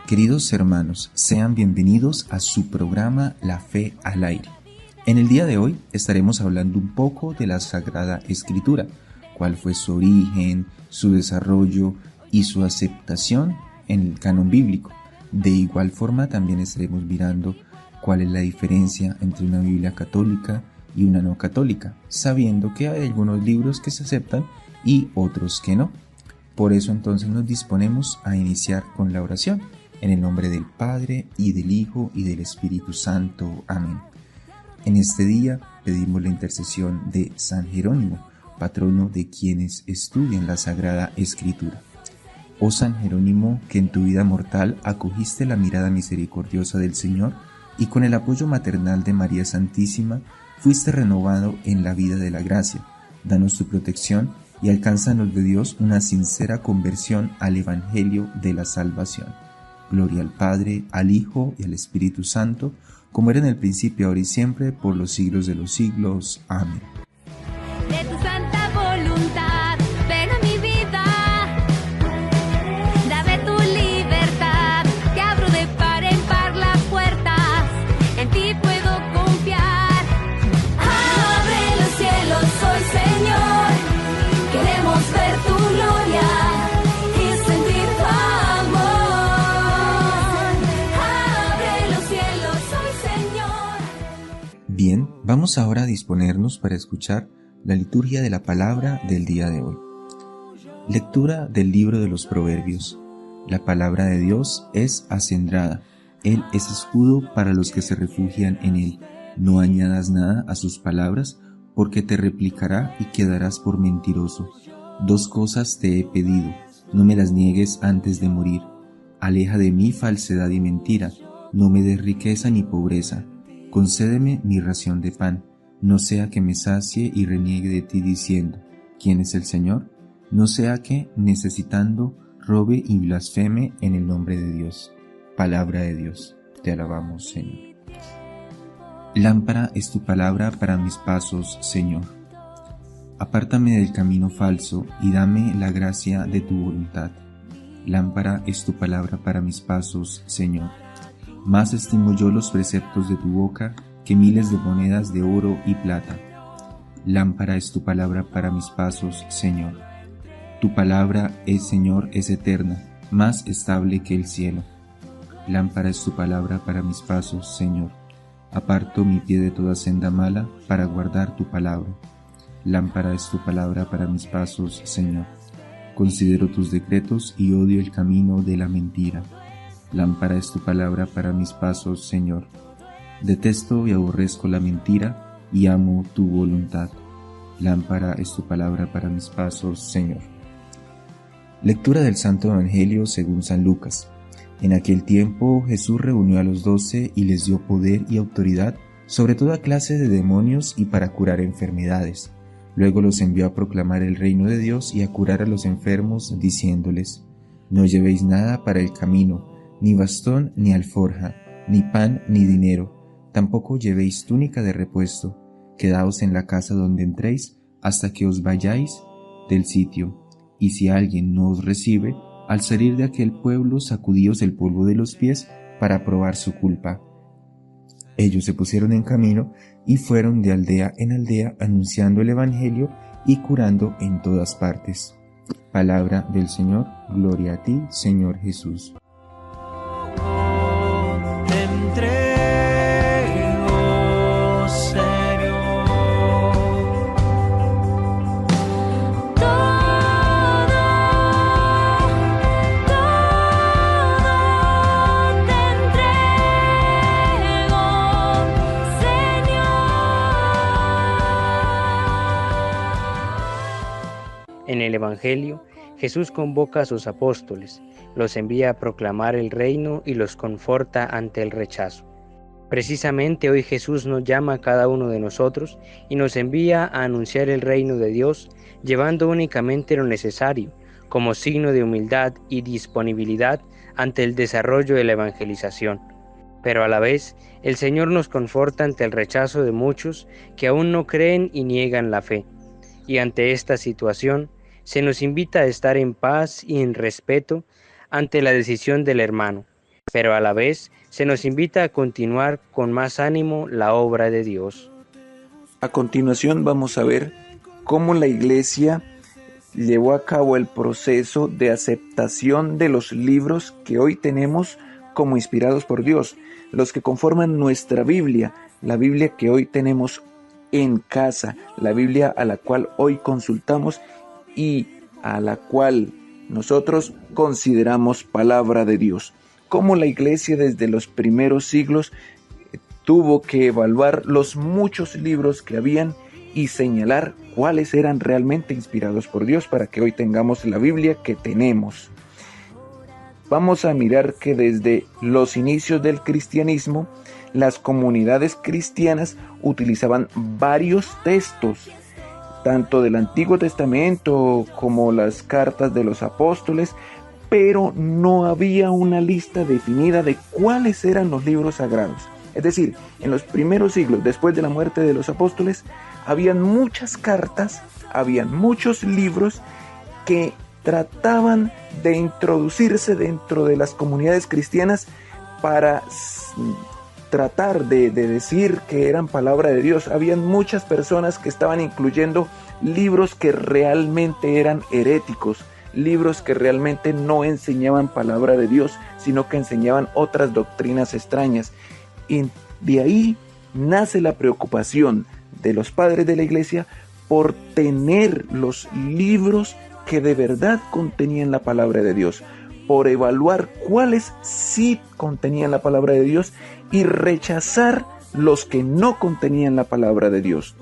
Queridos hermanos, sean bienvenidos a su programa La Fe al Aire. En el día de hoy estaremos hablando un poco de la Sagrada Escritura, cuál fue su origen, su desarrollo y su aceptación en el canon bíblico. De igual forma también estaremos mirando cuál es la diferencia entre una Biblia católica y una no católica, sabiendo que hay algunos libros que se aceptan y otros que no. Por eso entonces nos disponemos a iniciar con la oración, en el nombre del Padre, y del Hijo, y del Espíritu Santo. Amén. En este día pedimos la intercesión de San Jerónimo, patrono de quienes estudian la Sagrada Escritura. Oh San Jerónimo, que en tu vida mortal acogiste la mirada misericordiosa del Señor, y con el apoyo maternal de María Santísima, fuiste renovado en la vida de la gracia. Danos tu protección y alcánzanos de Dios una sincera conversión al Evangelio de la salvación. Gloria al Padre, al Hijo y al Espíritu Santo, como era en el principio, ahora y siempre, por los siglos de los siglos. Amén. De tu santa voluntad, ven a mi vida. Dame tu libertad, te abro de par en par las puertas. En ti puedo confiar. Abre los cielos hoy, Señor. Queremos ver tu gloria y sentir tu amor. Abre los cielos hoy, Señor. Bien, vamos ahora a disponernos para escuchar la liturgia de la palabra del día de hoy. Lectura del libro de los Proverbios. La palabra de Dios es acendrada. Él es escudo para los que se refugian en él. No añadas nada a sus palabras, porque te replicará y quedarás por mentiroso. 2 cosas te he pedido, no me las niegues antes de morir. Aleja de mí falsedad y mentira, no me des riqueza ni pobreza. Concédeme mi ración de pan, no sea que me sacie y reniegue de ti diciendo, ¿quién es el Señor? No sea que, necesitando, robe y blasfeme en el nombre de Dios. Palabra de Dios, te alabamos, Señor. Lámpara es tu palabra para mis pasos, Señor. Apártame del camino falso y dame la gracia de tu voluntad. Lámpara es tu palabra para mis pasos, Señor. Más estimo yo los preceptos de tu boca que miles de monedas de oro y plata. Lámpara es tu palabra para mis pasos, Señor. Tu palabra, Señor, es eterna, más estable que el cielo. Lámpara es tu palabra para mis pasos, Señor. Aparto mi pie de toda senda mala para guardar tu palabra. Lámpara es tu palabra para mis pasos, Señor. Considero tus decretos y odio el camino de la mentira. Lámpara es tu palabra para mis pasos, Señor. Detesto y aborrezco la mentira y amo tu voluntad. Lámpara es tu palabra para mis pasos, Señor. Lectura del Santo Evangelio según San Lucas. En aquel tiempo Jesús reunió a los 12 y les dio poder y autoridad sobre toda clase de demonios y para curar enfermedades. Luego los envió a proclamar el reino de Dios y a curar a los enfermos, diciéndoles: No llevéis nada para el camino, ni bastón ni alforja, ni pan ni dinero, tampoco llevéis túnica de repuesto. Quedaos en la casa donde entréis hasta que os vayáis del sitio. Y si alguien no os recibe, al salir de aquel pueblo, sacudíos el polvo de los pies para probar su culpa. Ellos se pusieron en camino y fueron de aldea en aldea anunciando el Evangelio y curando en todas partes. Palabra del Señor, gloria a ti, Señor Jesús. Te entrego, Señor, Todo te entrego, Señor. En el Evangelio, Jesús convoca a sus apóstoles, los envía a proclamar el reino y los conforta ante el rechazo. Precisamente hoy Jesús nos llama a cada uno de nosotros y nos envía a anunciar el reino de Dios, llevando únicamente lo necesario, como signo de humildad y disponibilidad ante el desarrollo de la evangelización. Pero a la vez, el Señor nos conforta ante el rechazo de muchos que aún no creen y niegan la fe. Y ante esta situación, se nos invita a estar en paz y en respeto ante la decisión del hermano, pero a la vez se nos invita a continuar con más ánimo la obra de Dios. A continuación vamos a ver cómo la Iglesia llevó a cabo el proceso de aceptación de los libros que hoy tenemos como inspirados por Dios, los que conforman nuestra Biblia, la Biblia que hoy tenemos en casa, la Biblia a la cual hoy consultamos y a la cual nosotros consideramos palabra de Dios. Cómo la Iglesia desde los primeros siglos tuvo que evaluar los muchos libros que habían y señalar cuáles eran realmente inspirados por Dios para que hoy tengamos la Biblia que tenemos. Vamos a mirar que desde los inicios del cristianismo, las comunidades cristianas utilizaban varios textos, tanto del Antiguo Testamento como las cartas de los apóstoles, pero no había una lista definida de cuáles eran los libros sagrados. Es decir, en los primeros siglos, después de la muerte de los apóstoles, habían muchas cartas, habían muchos libros que trataban de introducirse dentro de las comunidades cristianas para tratar de decir que eran palabra de Dios. Habían muchas personas que estaban incluyendo libros que realmente eran heréticos, libros que realmente no enseñaban palabra de Dios, sino que enseñaban otras doctrinas extrañas. Y de ahí nace la preocupación de los padres de la Iglesia por tener los libros que de verdad contenían la palabra de Dios, por evaluar cuáles sí contenían la palabra de Dios y rechazar los que no contenían la palabra de Dios.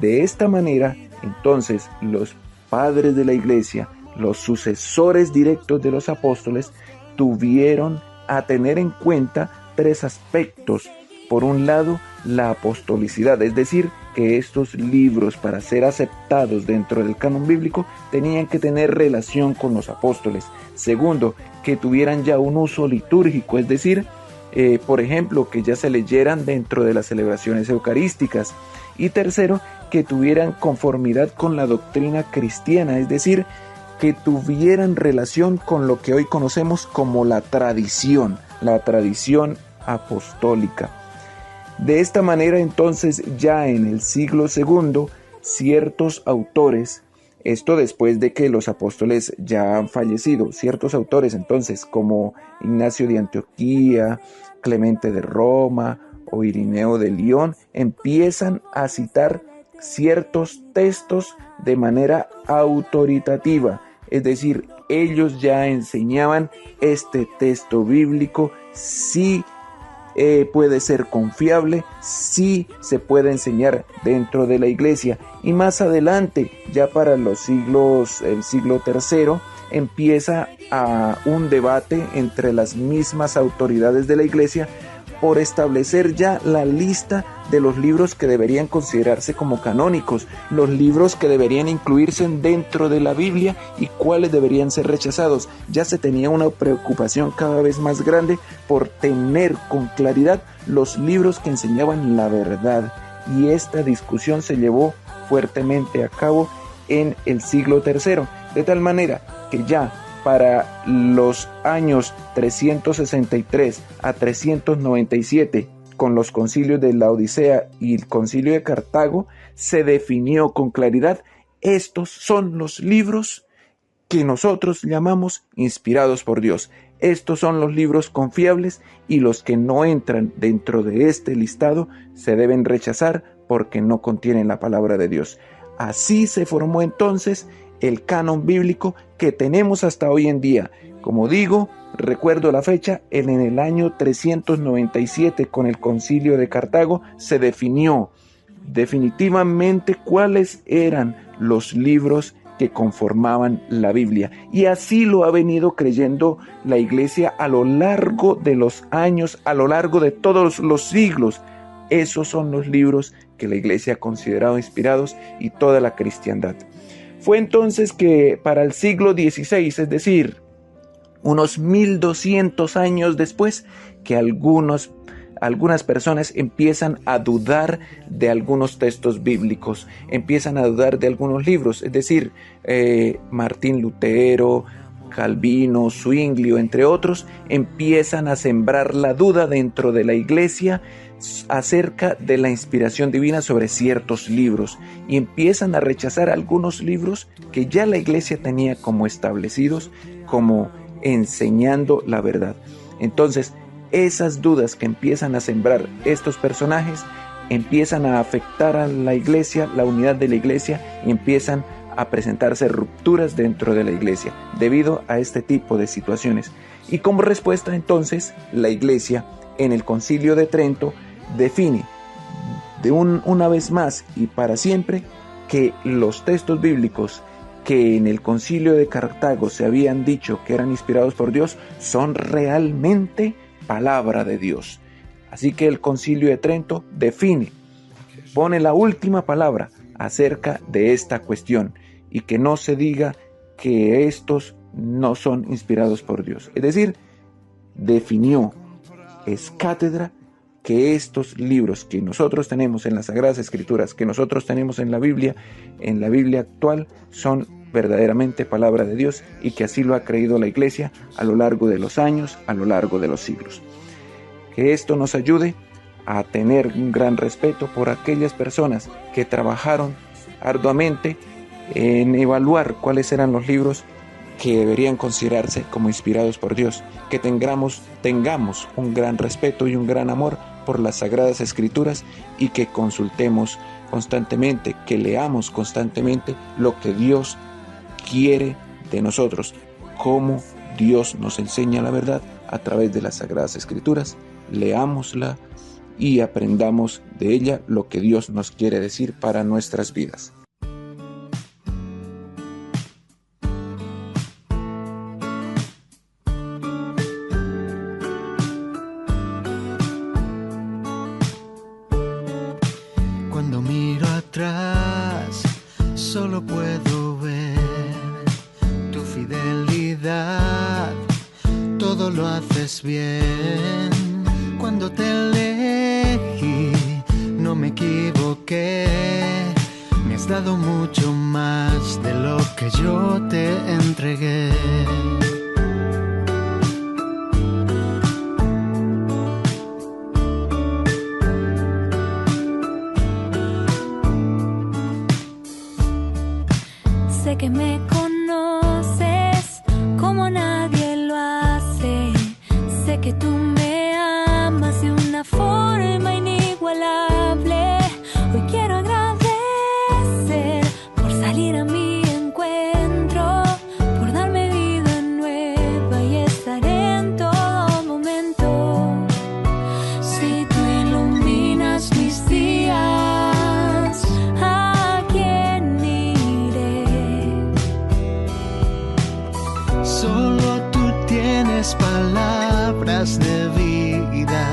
De esta manera, entonces, los padres de la Iglesia, los sucesores directos de los apóstoles, tuvieron a tener en cuenta tres aspectos. Por un lado, la apostolicidad, es decir, que estos libros, para ser aceptados dentro del canon bíblico, tenían que tener relación con los apóstoles. Segundo, que tuvieran ya un uso litúrgico, es decir, por ejemplo, que ya se leyeran dentro de las celebraciones eucarísticas. Y tercero, que tuvieran conformidad con la doctrina cristiana, es decir, que tuvieran relación con lo que hoy conocemos como la tradición apostólica. De esta manera, entonces, ya en el siglo II, ciertos autores, esto después de que los apóstoles ya han fallecido, ciertos autores entonces como Ignacio de Antioquía, Clemente de Roma o Irineo de Lyon, empiezan a citar ciertos textos de manera autoritativa, es decir, ellos ya enseñaban este texto bíblico, sí puede ser confiable, sí se puede enseñar dentro de la Iglesia. Y más adelante, ya para el siglo III, empieza un debate entre las mismas autoridades de la Iglesia por establecer ya la lista de los libros que deberían considerarse como canónicos, los libros que deberían incluirse dentro de la Biblia y cuáles deberían ser rechazados. Ya se tenía una preocupación cada vez más grande por tener con claridad los libros que enseñaban la verdad, y esta discusión se llevó fuertemente a cabo en el siglo III, de tal manera que ya para los años 363 a 397, con los concilios de la Odisea y el concilio de Cartago, se definió con claridad: estos son los libros que nosotros llamamos inspirados por Dios. Estos son los libros confiables, y los que no entran dentro de este listado se deben rechazar porque no contienen la palabra de Dios. Así se formó entonces el canon bíblico que tenemos hasta hoy en día. Como digo, recuerdo la fecha, en el año 397, con el concilio de Cartago, se definió definitivamente cuáles eran los libros que conformaban la Biblia, y así lo ha venido creyendo la Iglesia a lo largo de los años, a lo largo de todos los siglos. Esos son los libros que la Iglesia ha considerado inspirados, y toda la cristiandad. Fue entonces que para el siglo XVI, es decir, unos 1200 años después, que algunas personas empiezan a dudar de algunos textos bíblicos, empiezan a dudar de algunos libros, es decir, Martín Lutero, Calvino, Zwinglio, entre otros, empiezan a sembrar la duda dentro de la iglesia acerca de la inspiración divina sobre ciertos libros y empiezan a rechazar algunos libros que ya la iglesia tenía como establecidos, como enseñando la verdad. Entonces, esas dudas que empiezan a sembrar estos personajes empiezan a afectar a la iglesia, la unidad de la iglesia, y empiezan a presentarse rupturas dentro de la iglesia debido a este tipo de situaciones. Y como respuesta, entonces, la iglesia en el Concilio de Trento define una vez más y para siempre que los textos bíblicos que en el Concilio de Cartago se habían dicho que eran inspirados por Dios son realmente palabra de Dios. Así que el Concilio de Trento define, pone la última palabra acerca de esta cuestión y que no se diga que estos no son inspirados por Dios. Es decir, definió, es cátedra, que estos libros que nosotros tenemos en las Sagradas Escrituras, que nosotros tenemos en la Biblia actual, son verdaderamente palabra de Dios y que así lo ha creído la Iglesia a lo largo de los años, a lo largo de los siglos. Que esto nos ayude a tener un gran respeto por aquellas personas que trabajaron arduamente en evaluar cuáles eran los libros que deberían considerarse como inspirados por Dios, que tengamos un gran respeto y un gran amor por las Sagradas Escrituras y que consultemos constantemente, que leamos constantemente lo que Dios quiere de nosotros, cómo Dios nos enseña la verdad a través de las Sagradas Escrituras. Leámosla y aprendamos de ella lo que Dios nos quiere decir para nuestras vidas. Cuando miro atrás, solo puedo ver tu fidelidad. Todo lo haces bien. Cuando te elegí, no me equivoqué. Me has dado mucho más de lo que yo te entregué. Sé que me conoces como nadie lo hace. Sé que tú me amas de una forma inigualable. Hoy quiero agradecer por salir a mi encuentro, por darme vida nueva y estar en todo momento. Si tú iluminas mis días, ¿a quién iré? Solo tú tienes palabras de vida.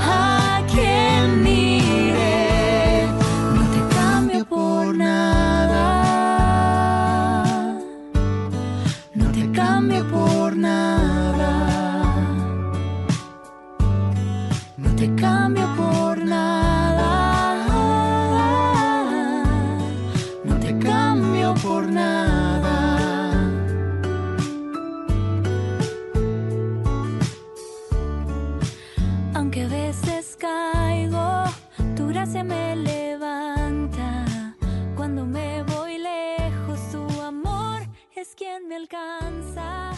¿A quién iré? No te cambio por nada. No te cambio por nada. No te cambio por nada. No te cambio por nada. Aunque a veces caigo, tu gracia me levanta. Cuando me voy lejos, tu amor es quien me alcanza.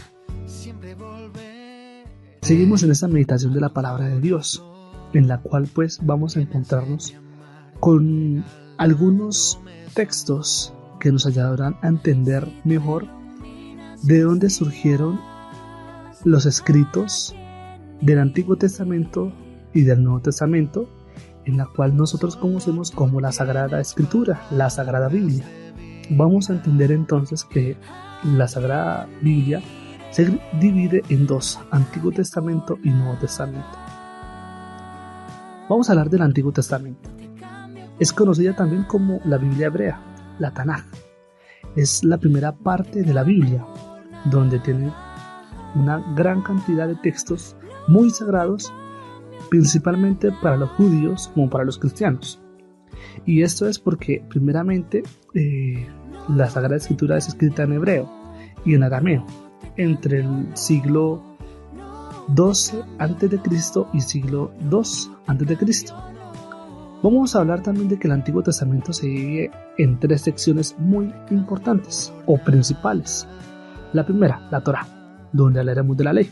Siempre volver. Seguimos en esta meditación de la palabra de Dios, en la cual pues vamos a encontrarnos con algunos textos que nos ayudarán a entender mejor de dónde surgieron los escritos del Antiguo Testamento y del Nuevo Testamento, en la cual nosotros conocemos como la Sagrada Escritura, la Sagrada Biblia. Vamos a entender entonces que la Sagrada Biblia se divide en dos, Antiguo Testamento y Nuevo Testamento. Vamos a hablar del Antiguo Testamento. Es conocida también como la Biblia hebrea, la Tanaj. Es la primera parte de la Biblia, donde tiene una gran cantidad de textos muy sagrados, principalmente para los judíos como para los cristianos. Y esto es porque primeramente la Sagrada Escritura es escrita en hebreo y en arameo, entre el siglo XII a.C. y siglo II a.C. Vamos a hablar también de que el Antiguo Testamento se divide en 3 secciones muy importantes o principales. La primera, la Torá, donde hablaremos de la ley.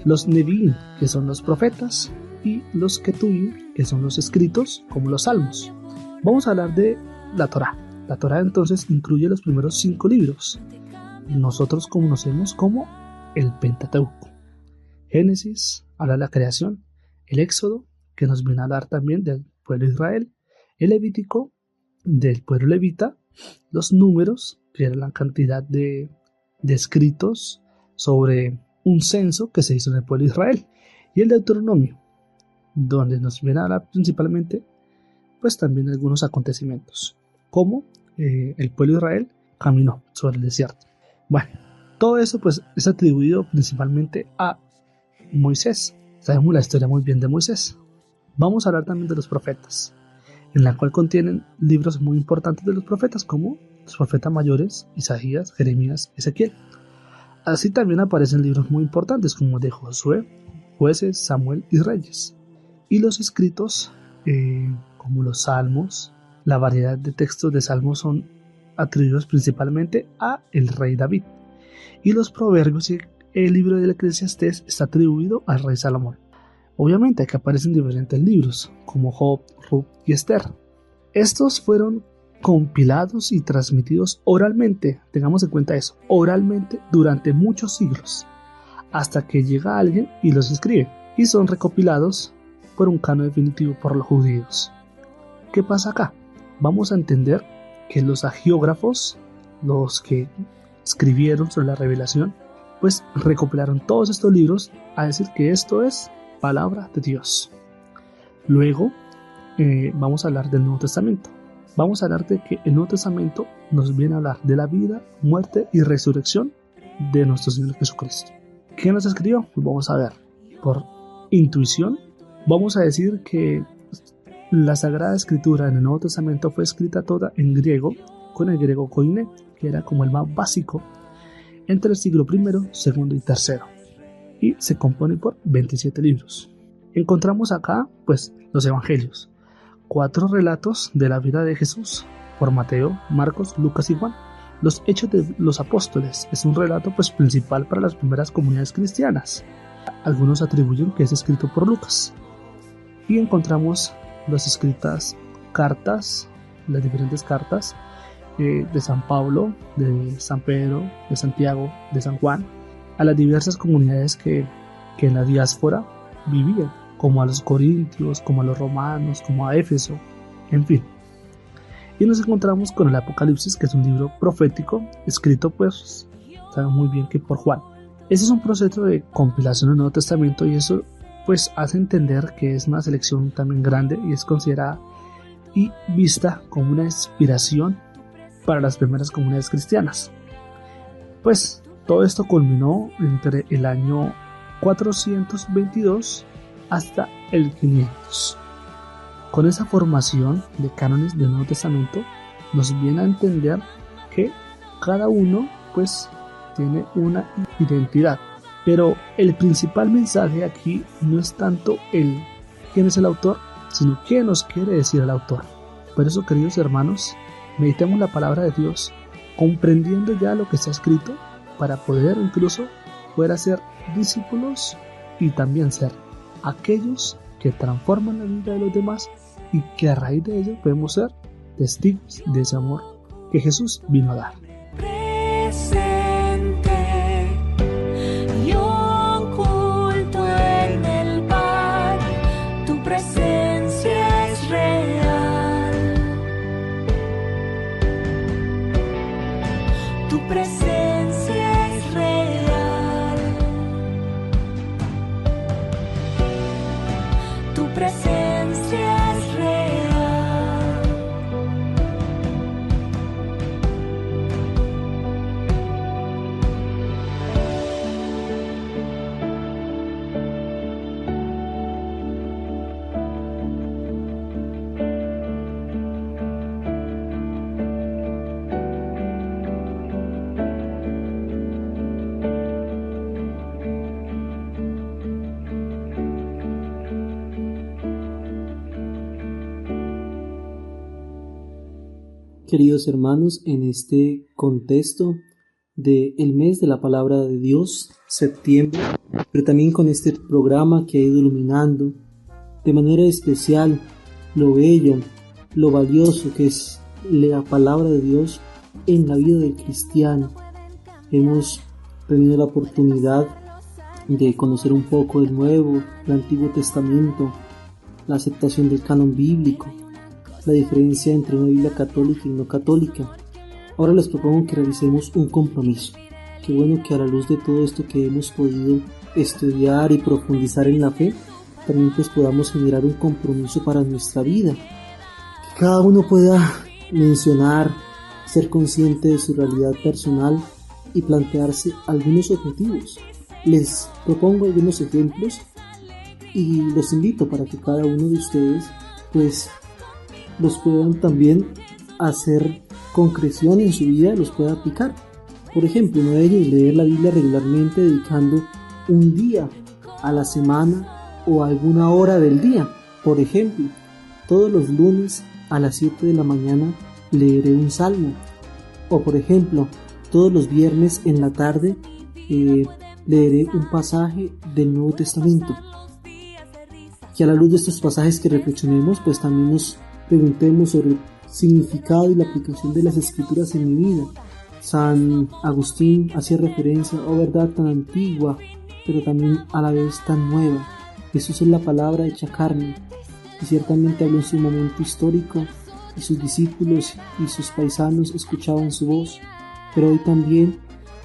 Los Nevi'im, que son los profetas, y los Ketuvim, que son los escritos, como los salmos. Vamos a hablar de la Torá. La Torá entonces incluye los primeros 5 libros. Nosotros conocemos como el Pentateuco. Génesis habla de la creación, el Éxodo, que nos viene a hablar también del pueblo de Israel, el Levítico, del pueblo levita, los Números, que era la cantidad de escritos sobre un censo que se hizo en el pueblo de Israel, y el Deuteronomio, donde nos viene a hablar principalmente pues también algunos acontecimientos, como el pueblo de Israel caminó sobre el desierto. Bueno, todo eso pues es atribuido principalmente a Moisés. Sabemos la historia muy bien de Moisés. Vamos a hablar también de los profetas, en la cual contienen libros muy importantes de los profetas, como los profetas mayores, Isaías, Jeremías, Ezequiel. Así también aparecen libros muy importantes como de Josué, Jueces, Samuel y Reyes. Y los escritos, como los salmos, la variedad de textos de salmos son atribuidos principalmente a el rey David. Y los proverbios y el libro del Eclesiastés está atribuido al rey Salomón. Obviamente aquí aparecen diferentes libros, como Job, Ruth y Esther. Estos fueron compilados y transmitidos oralmente, tengamos en cuenta eso, oralmente durante muchos siglos, hasta que llega alguien y los escribe, y son recopilados por un canon definitivo por los judíos. ¿Qué pasa acá? Vamos a entender que los hagiógrafos, los que escribieron sobre la revelación, pues recopilaron todos estos libros a decir que esto es palabra de Dios. Luego vamos a hablar del Nuevo Testamento. Vamos a hablar de que el Nuevo Testamento nos viene a hablar de la vida, muerte y resurrección de nuestro Señor Jesucristo. ¿Quién nos escribió? Pues vamos a ver. Por intuición, vamos a decir que la Sagrada Escritura en el Nuevo Testamento fue escrita toda en griego, con el griego koiné, que era como el más básico, entre el siglo I, II y III. Y se compone por 27 libros. Encontramos acá, pues, los evangelios, 4 relatos de la vida de Jesús, por Mateo, Marcos, Lucas y Juan. Los Hechos de los Apóstoles es un relato, pues, principal para las primeras comunidades cristianas. Algunos atribuyen que es escrito por Lucas. Y encontramos las escritas cartas, las diferentes cartas de San Pablo, de San Pedro, de Santiago, de San Juan, a las diversas comunidades que en la diáspora vivían, como a los corintios, como a los romanos, como a Éfeso, en fin. Y nos encontramos con el Apocalipsis, que es un libro profético, escrito pues, saben muy bien que por Juan. Ese es un proceso de compilación del Nuevo Testamento y eso pues hace entender que es una selección también grande y es considerada y vista como una inspiración para las primeras comunidades cristianas. Pues todo esto culminó entre el año 422 hasta el 500. Con esa formación de cánones del Nuevo Testamento nos viene a entender que cada uno pues tiene una identidad, pero el principal mensaje aquí no es tanto quién es el autor, sino qué nos quiere decir el autor. Por eso, queridos hermanos, meditemos la palabra de Dios, comprendiendo ya lo que está escrito, para poder incluso ser discípulos y también ser aquellos que transforman la vida de los demás y que a raíz de ello podemos ser testigos de ese amor que Jesús vino a dar. queridos hermanos, en este contexto del mes de la palabra de Dios, septiembre, pero también con este programa que ha ido iluminando de manera especial lo bello, lo valioso que es la palabra de Dios en la vida del cristiano. Hemos tenido la oportunidad de conocer un poco del Nuevo, del Antiguo Testamento, la aceptación del canon bíblico, la diferencia entre una Biblia católica y no católica. Ahora les propongo que realicemos un compromiso. Qué bueno que a la luz de todo esto que hemos podido estudiar y profundizar en la fe, también pues podamos generar un compromiso para nuestra vida. Que cada uno pueda mencionar, ser consciente de su realidad personal y plantearse algunos objetivos. Les propongo algunos ejemplos y los invito para que cada uno de ustedes pues los puedan también hacer concreción en su vida, los pueda aplicar. Por ejemplo, uno de ellos, leer la Biblia regularmente dedicando un día a la semana o alguna hora del día. Por ejemplo, todos los lunes a las 7 de la mañana leeré un salmo. O por ejemplo, todos los viernes en la tarde leeré un pasaje del Nuevo Testamento. Que a la luz de estos pasajes que reflexionemos, pues también nos preguntemos sobre el significado y la aplicación de las Escrituras en mi vida. San Agustín hacía referencia a verdad tan antigua, pero también a la vez tan nueva. Jesús es la palabra hecha carne, y ciertamente habló en su momento histórico, y sus discípulos y sus paisanos escuchaban su voz, pero hoy también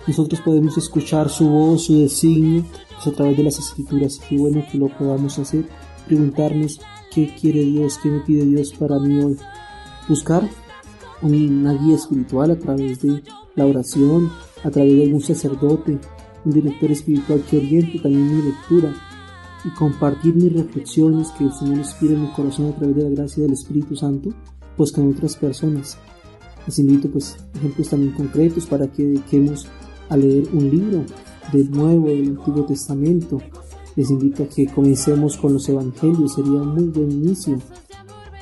nosotros podemos escuchar su voz, su designio, pues a través de las Escrituras. Qué bueno que lo podamos hacer, preguntarnos qué quiere Dios, qué me pide Dios para mí hoy. Buscar una guía espiritual a través de la oración, a través de algún sacerdote, un director espiritual que oriente también mi lectura, y compartir mis reflexiones que el Señor inspira en mi corazón a través de la gracia del Espíritu Santo, pues con otras personas. Les invito pues ejemplos también concretos para que dediquemos a leer un libro del Nuevo y del Antiguo Testamento. Les invito a que comencemos con los Evangelios, sería un muy buen inicio.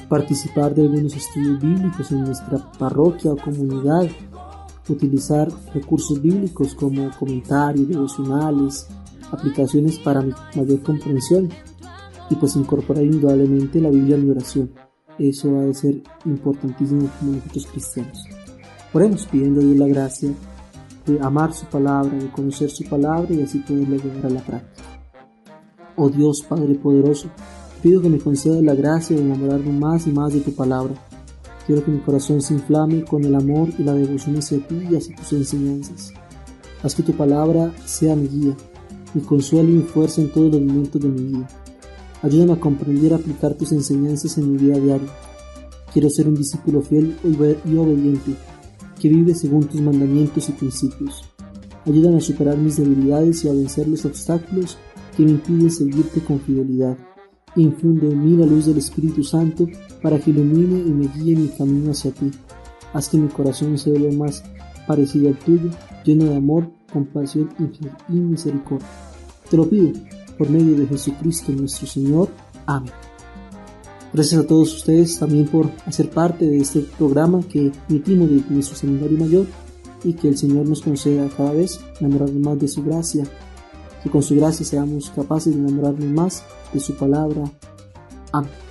Participar de algunos estudios bíblicos en nuestra parroquia o comunidad, utilizar recursos bíblicos como comentarios, devocionales, aplicaciones para mayor comprensión, y pues incorporar indudablemente la Biblia a mi oración. Eso ha de ser importantísimo como nosotros cristianos. Oremos pidiendo a Dios la gracia de amar su palabra, de conocer su palabra y así poderla llevar a la práctica. Oh Dios Padre poderoso, pido que me concedas la gracia de enamorarme más y más de tu palabra. Quiero que mi corazón se inflame con el amor y la devoción hacia ti y hacia tus enseñanzas. Haz que tu palabra sea mi guía, mi consuelo y mi fuerza en todos los momentos de mi vida. Ayúdame a comprender y aplicar tus enseñanzas en mi vida diaria. Quiero ser un discípulo fiel y obediente, que vive según tus mandamientos y principios. Ayúdame a superar mis debilidades y a vencer los obstáculos que me impiden seguirte con fidelidad. Infunde en mí la luz del Espíritu Santo para que ilumine y me guíe en mi camino hacia ti. Haz que mi corazón se vuelva más parecido al tuyo, lleno de amor, compasión y misericordia. Te lo pido por medio de Jesucristo nuestro Señor. Amén. Gracias a todos ustedes también por hacer parte de este programa que emitimos de nuestro Seminario Mayor, y que el Señor nos conceda cada vez enamorarnos más de su gracia, que con su gracia seamos capaces de enamorarnos más de su palabra. Amén.